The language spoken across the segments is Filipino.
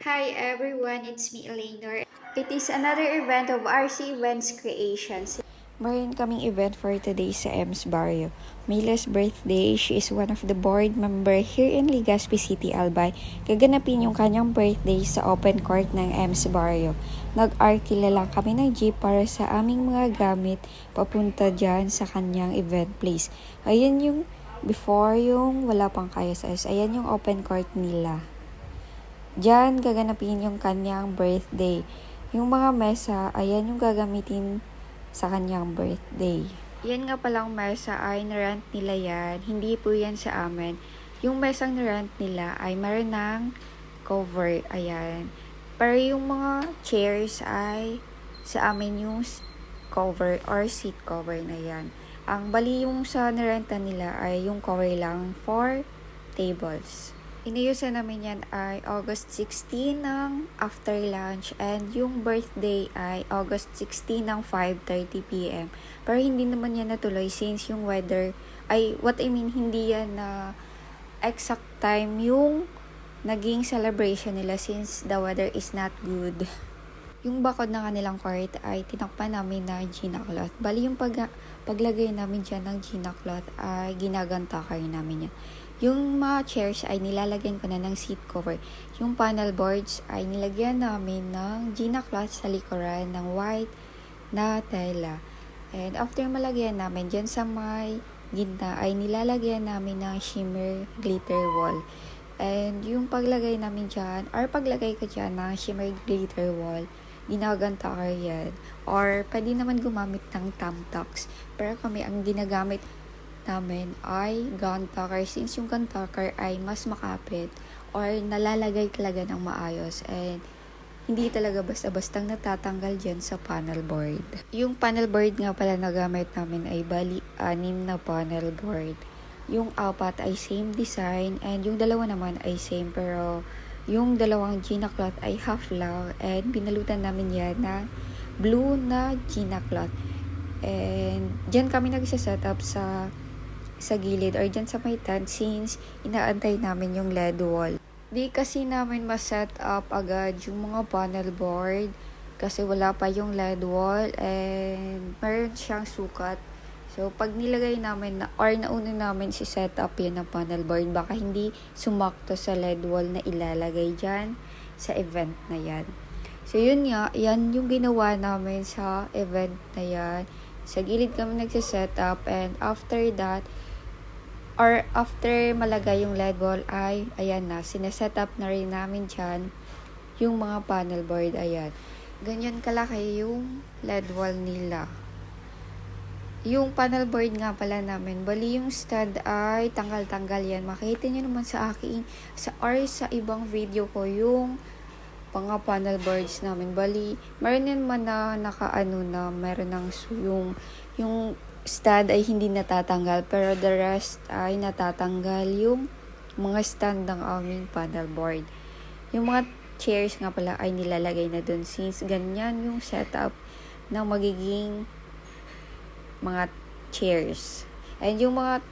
Hi everyone, it's me Eleanor. It is another event of RC Events Creations. Mayroon kaming event for today sa Ems Barrio. Mila's birthday, she is one of the board member here in Legazpi City, Albay. Gaganapin yung kanyang birthday sa open court ng Ems Barrio. Nag-arkila lang kami ng jeep para sa aming mga gamit papunta dyan sa kanyang event place. Ayan yung before yung wala pang KSS. Ayan yung open court nila. Diyan gaganapin yung kanyang birthday. Yung mga mesa, ayan yung gagamitin sa kanyang birthday. Yan nga palang mesa ay narent nila yan. Hindi po yan sa amin. Yung mesang narent nila ay meron ng cover. Ayan. Pero yung mga chairs ay sa amin yung cover or seat cover na yan. Ang bali yung sa narenta nila ay yung cover lang for tables. Inayusan namin yan ay August 16 ng after lunch and yung birthday ay August 16 ng 5:30 p.m. Pero hindi naman yan natuloy since yung weather ay hindi yan na exact time yung naging celebration nila since the weather is not good. Yung bakod ng kanilang court ay tinakpan namin na Gina cloth. Bali yung paglagay namin dyan ng Gina cloth ay ginagantakar namin yan. Yung mga chairs ay nilalagyan ko na ng seat cover. Yung panel boards ay nilagyan namin ng Gina cloth sa likuran ng white na tela. And after malagyan namin dyan sa may gitna ay nilalagyan namin ng shimmer glitter wall. And yung paglagay namin dyan, or paglagay ko dyan ng shimmer glitter wall, ginagantakar yan. Or pwede naman gumamit ng thumbtacks. Pero kami ang ginagamit namin ay gun tucker since yung gun tucker ay mas makapit or nalalagay talaga ng maayos and hindi talaga basta-bastang natatanggal dyan sa panel board. Yung panel board nga pala na gamit namin ay bali 6 na panel board. Yung 4 ay same design and yung 2 naman ay same pero yung 2 Gina cloth ay half lang and binalutan namin yan na blue na Gina cloth. And dyan kami nagsiset up sa gilid or dyan sa may tent since inaantay namin yung LED wall. Di kasi namin ma-set up agad yung mga panel board kasi wala pa yung LED wall and meron siyang sukat. So, pag nilagay namin or nauna namin si set up yan ng panel board, baka hindi sumakto sa LED wall na ilalagay dyan sa event na yan. So, yun nga, yan yung ginawa namin sa event na yan. Sa gilid kami nagsiset up and after that, or after malagay yung LED wall ay, ayan na, sineset up na rin namin dyan yung mga panel board, ayan. Ganyan kalaki yung LED wall nila. Yung panel board nga pala namin, bali yung stand ay tanggal-tanggal yan. Makita nyo naman sa akin, sa ibang video ko, yung mga panel boards namin. Bali, meron yan man na meron ng yung stand ay hindi natatanggal pero the rest ay natatanggal yung mga stand ng aming panel board. Yung mga chairs nga pala ay nilalagay na dun since ganyan yung setup ng magiging mga chairs. And yung mga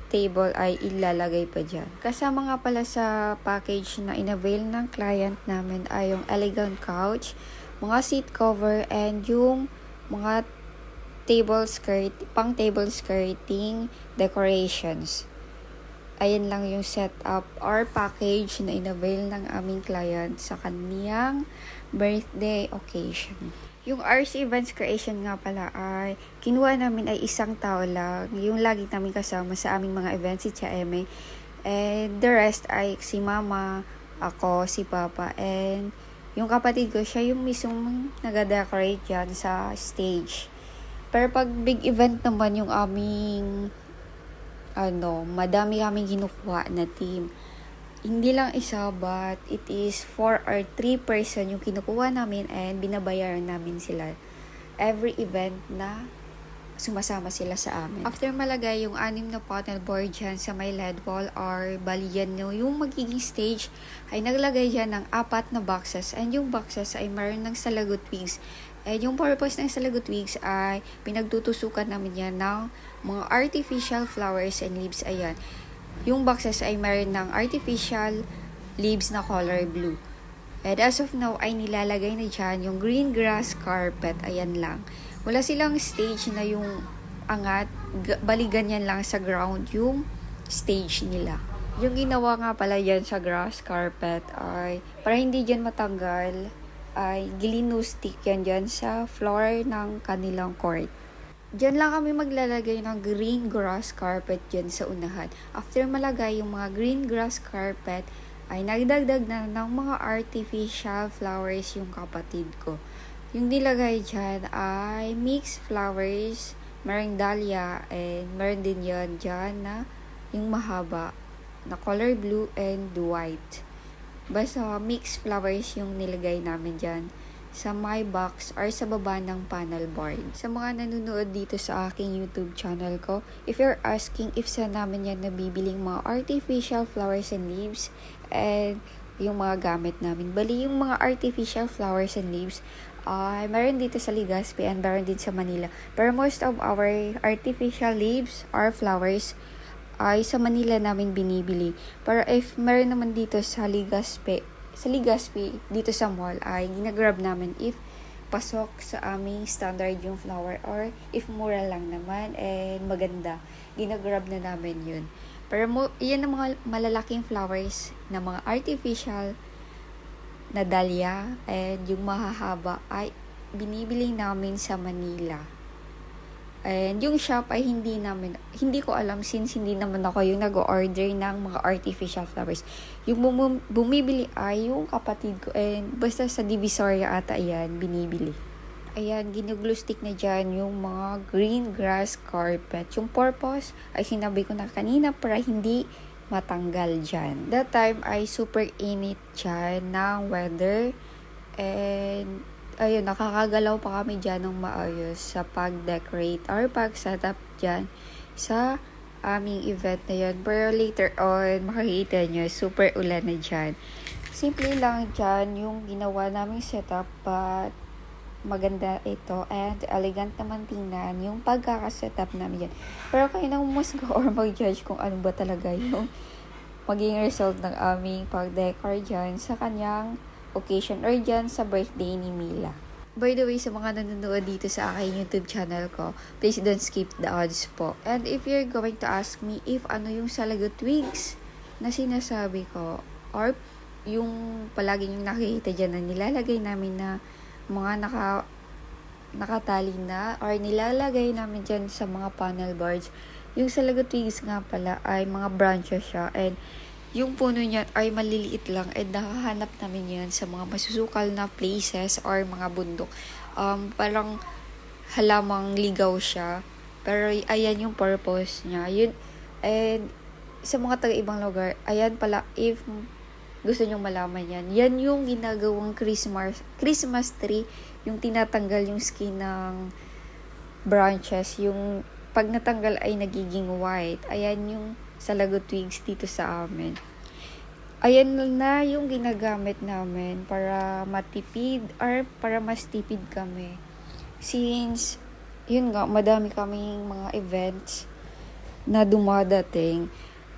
table ay ilalagay pa dyan. Kasama nga pala sa package na inavail ng client namin ay yung elegant couch, mga seat cover, and yung mga table skirting decorations. Ayan lang yung setup or package na inavail ng aming client sa kaniyang birthday occasion. Yung RC Events Creation nga pala ay kinuha namin ay isang tao lang. Yung lagi namin kasama sa aming mga events si Chaeme. And the rest ay si Mama, ako, si Papa, and yung kapatid ko, siya yung mismong nag-decorate dyan sa stage. Pero pag big event naman yung aming madami kaming kinukuha na team. Hindi lang isa but it is 4 or 3 person yung kinukuha namin and binabayaran namin sila every event na sumasama sila sa amin. After malagay yung 6 na panel board dyan sa may LED wall or balian nyo, yung magiging stage ay naglagay dyan ng 4 na boxes and yung boxes ay meron ng salagot twigs. And yung purpose ng salagot twigs ay pinagtutusukan namin yan ng mga artificial flowers and leaves. Ayan. Yung boxes ay meron ng artificial leaves na color blue. And as of now ay nilalagay na dyan yung green grass carpet. Ayan lang. Wala silang stage na yung angat. Bali ganyan lang sa ground yung stage nila. Yung ginawa nga pala dyan sa grass carpet ay para hindi dyan matanggal ay glue stick yan dyan sa floor ng kanilang court. Diyan lang kami maglalagay ng green grass carpet dyan sa unahan. After malagay yung mga green grass carpet, ay nagdagdag na ng mga artificial flowers yung kapatid ko. Yung nilagay dyan ay mixed flowers, merong dahlia, and meron din yan dyan na yung mahaba na color blue and white. Basta mixed flowers yung nilagay namin dyan sa my box or sa baba ng panel board. Sa mga nanonood dito sa aking YouTube channel ko, if you're asking if saan namin yan nabibiling mga artificial flowers and leaves and yung mga gamit namin. Bali, yung mga artificial flowers and leaves ay meron dito sa Legazpi and meron din sa Manila. Pero most of our artificial leaves or flowers ay sa Manila namin binibili. Pero if meron naman dito sa Legazpi, dito sa mall, ay ginagrab namin if pasok sa aming standard yung flower or if mura lang naman and maganda, ginagrab na namin yun. Pero yan ang mga malalaking flowers na mga artificial na dahlia and yung mahahaba ay binibili namin sa Manila. And yung shop ay hindi ko alam since hindi naman ako yung nag-order ng mga artificial flowers. Yung bumibili ay yung kapatid ko and basta sa Divisoria ata yan binibili. Ayan, ginuglue stick na dyan yung mga green grass carpet. Yung purpose ay sinabi ko na kanina para hindi matanggal dyan. That time ay super init dyan ng weather and ayun, nakakagalaw pa kami dyan ng maayos sa pag-decorate or pag-setup dyan sa aming event na yun. Pero later on, makikita nyo, super ulan na dyan. Simple lang dyan yung ginawa naming setup, but maganda ito and elegant naman tingnan yung pagkakasetup namin dyan. Pero kayo nang musgo or mag-judge kung ano ba talaga yung maging result ng aming pag-decor dyan sa kanyang occasion or dyan sa birthday ni Mila. By the way, sa mga nanonood dito sa aking YouTube channel ko, please don't skip the ads po. And if you're going to ask me if ano yung Salagot Twigs na sinasabi ko or yung palagi yung nakikita dyan na nilalagay namin na mga nakatali na or nilalagay namin dyan sa mga panel boards, yung Salagot Twigs nga pala ay mga branches siya and yung puno niya ay maliliit lang and nakahanap namin yan sa mga masusukal na places or mga bundok. Parang halamang ligaw siya. Pero ayan yung purpose niya. Yun, and sa mga taga-ibang lugar, ayan pala, if gusto nyong malaman yan, yan yung ginagawang Christmas tree, yung tinatanggal yung skin ng branches, yung pag natanggal ay nagiging white. Ayan yung Salagot Twigs dito sa amin. Ayan na yung ginagamit namin para matipid or para mas tipid kami. Since, yun nga, madami kaming mga events na dumadating.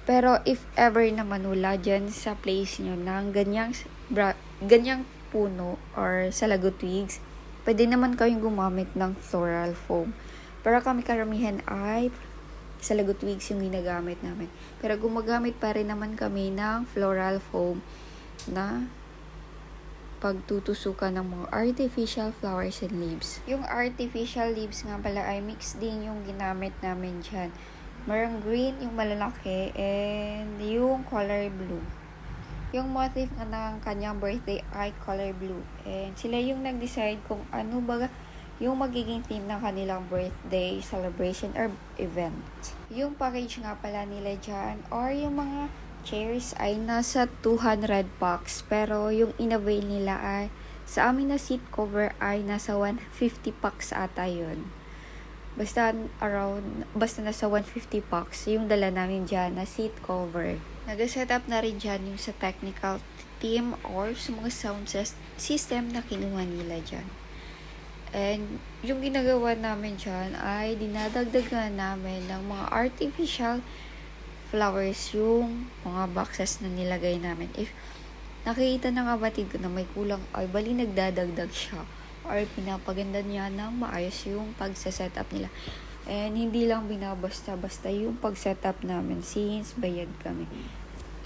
Pero if ever naman wala dyan sa place nyo ng ganyang puno or Salagot Twigs, pwede naman kayong gumamit ng floral foam. Pero kami karamihan ay Salagot Twigs yung ginagamit namin. Pero gumagamit pa rin naman kami ng floral foam na pagtutusukan ng mga artificial flowers and leaves. Yung artificial leaves nga pala ay mix din yung ginamit namin dyan. Merong green, yung malalaki, and yung color blue. Yung motif nga ng kanyang birthday ay color blue. And sila yung nag-decide kung ano ba yung magiging theme ng kanilang birthday celebration or event. Yung package nga pala nila dyan or yung mga chairs ay nasa 200 bucks. Pero yung in-avail nila ay sa amin na seat cover ay nasa 150 bucks ata yun. Basta nasa 150 bucks yung dala namin dyan na seat cover. Nag-set up na rin dyan yung sa technical team or sa mga sound system na kinuha nila dyan. And yung ginagawa namin dyan ay dinadagdagan namin ng mga artificial flowers yung mga boxes na nilagay namin. If nakikita ng kapatid ko na may kulang ay bali nagdadagdag siya or pinapaganda niya ng maayos yung pagsa-setup nila. And hindi lang binabasta-basta yung pag-setup namin since bayad kami.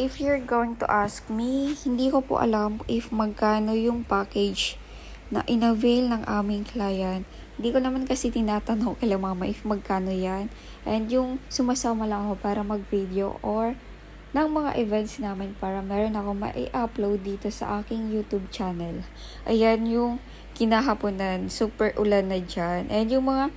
If you're going to ask me, hindi ko po alam if magkano yung package na inavail ng aming client. Hindi ko naman kasi tinatanong kay mama if magkano yan. And yung sumasama lang ako para mag-video or ng mga events namin para meron ako ma-upload dito sa aking YouTube channel. Ayan yung kinahaponan, super ulan na dyan. And yung mga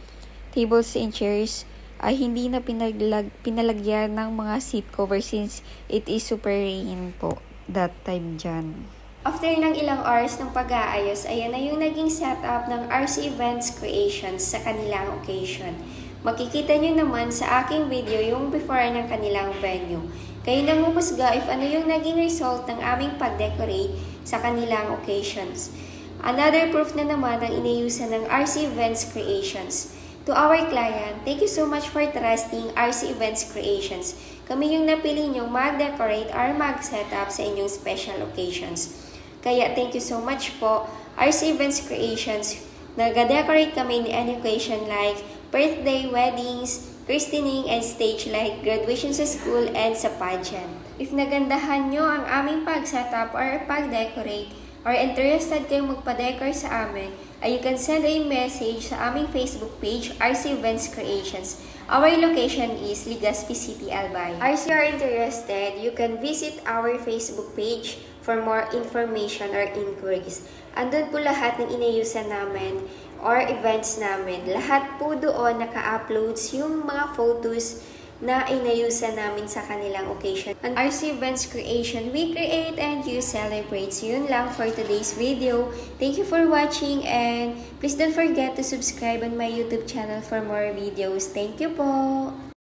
tables and chairs ay hindi na pinalagyan ng mga seat cover since it is super rain po that time dyan. After ng ilang hours ng pag-aayos, ayan na yung naging setup ng RC Events Creations sa kanilang occasion. Makikita nyo naman sa aking video yung before ng kanilang venue. Kayo nang humusga if ano yung naging result ng aming pag-decorate sa kanilang occasions. Another proof na naman ang inayusan ng RC Events Creations. To our client, thank you so much for trusting RC Events Creations. Kami yung napili nyong mag-decorate or mag-setup sa inyong special occasions. Kaya thank you so much po, RC Events Creations. Nag-decorate kami ni any occasion like birthday, weddings, christening, and stage like graduation sa school and sa pageant. If nagandahan nyo ang aming pag-setup or pag-decorate or interested kayong magpa-decor sa amin, you can send a message sa aming Facebook page, RC Events Creations. Our location is Legazpi City, Albay. If you are interested, you can visit our Facebook page for more information or inquiries. Andun po lahat ng inayusan namin or events namin. Lahat po doon naka-uploads yung mga photos na inayusan namin sa kanilang occasion. An RC Events Creation, we create and you celebrate. So yun lang for today's video. Thank you for watching and please don't forget to subscribe on my YouTube channel for more videos. Thank you po!